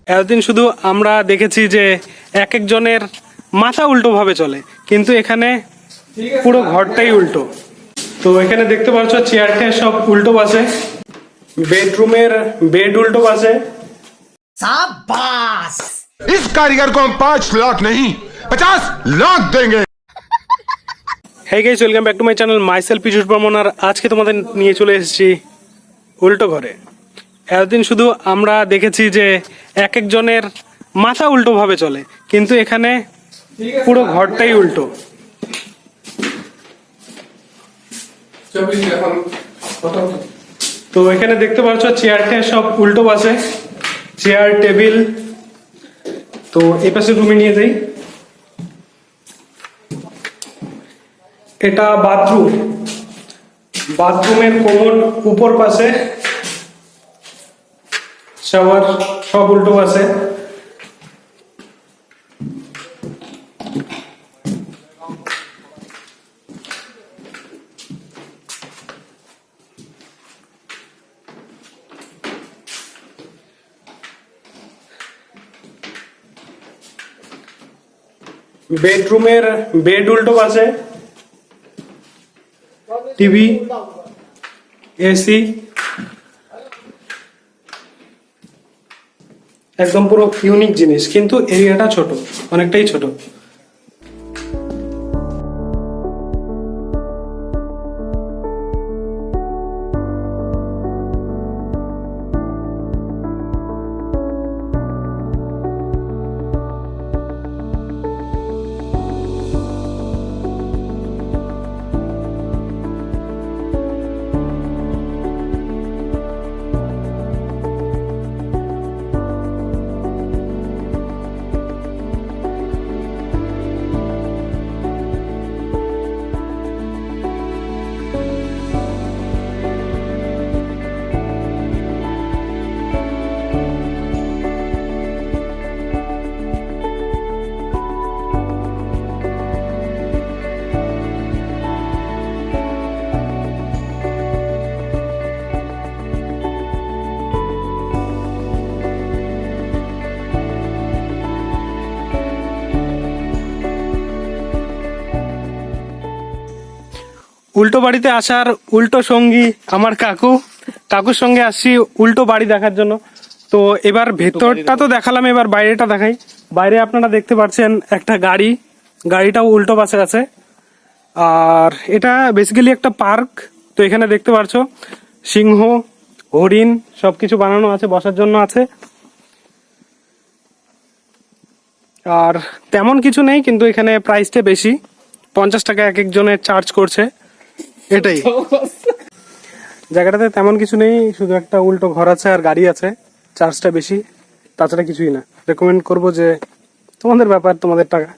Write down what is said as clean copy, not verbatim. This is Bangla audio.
এতদিন শুধু আমরা দেখেছি যে এক একজনের মাথা উল্টো ভাবে চলে, কিন্তু এখানে পুরো ঘরটাই উল্টো। তো এখানে দেখতে পাচ্ছ চেয়ারটা সব উল্টো বসে, বেডরুমের বেড উল্টো বসে। शाबाश! इस कारीगर को हम 5 लाख नहीं 50 लाख देंगे। Hey guys, welcome back to my channel, myself Piyush Barman. আর আজকে তোমাদের নিয়ে চলে এসেছি উল্টো ঘরে। এতদিন শুধু আমরা দেখেছি যে এক একজনের মাথা উল্টো ভাবে চলে, কিন্তু এখানে পুরো ঘরটাই উল্টো। তো এখানে দেখতে পাচ্ছ চেয়ারটা সব উল্টো বসে, চেয়ার টেবিল। তো এই পাশে রুমে নিয়ে যাই। এটা বাথরুম, বাথরুমের কোমর উপর পাশে, শাওয়ার সব উল্টো পাশে। বেডরুমের বেড উল্টো পাশে, টিভি, এসি, একদম পুরো ইউনিক জিনিস, কিন্তু এরিয়াটা ছোট, অনেকটাই ছোট। উল্টো বাড়িতে আসার উল্টো সঙ্গী আমার কাকুর সঙ্গে আসছি উল্টো বাড়ি দেখার জন্য। তো এবার ভেতরটা তো দেখালাম, এবার বাইরেটা দেখাই। বাইরে আপনারা দেখতে পাচ্ছেন একটা গাড়িটাও উল্টো পাশে আছে। আর এটা বেসিক্যালি একটা পার্ক। তো এখানে দেখতে পাচ্ছ সিংহ, হরিণ সবকিছু বানানো আছে, বসার জন্য আছে। আর তেমন কিছু নেই, কিন্তু এখানে প্রাইসটা বেশি, 50 টাকা এক একজনের চার্জ করছে। এটাই জায়গাটাতে তেমন কিছু নেই, শুধু একটা উল্টো ঘর আছে আর গাড়ি আছে, চার্জটা বেশি, তাছাড়া কিছুই না। রেকমেন্ড করবো যে তোমাদের ব্যাপার, তোমাদের টাকা।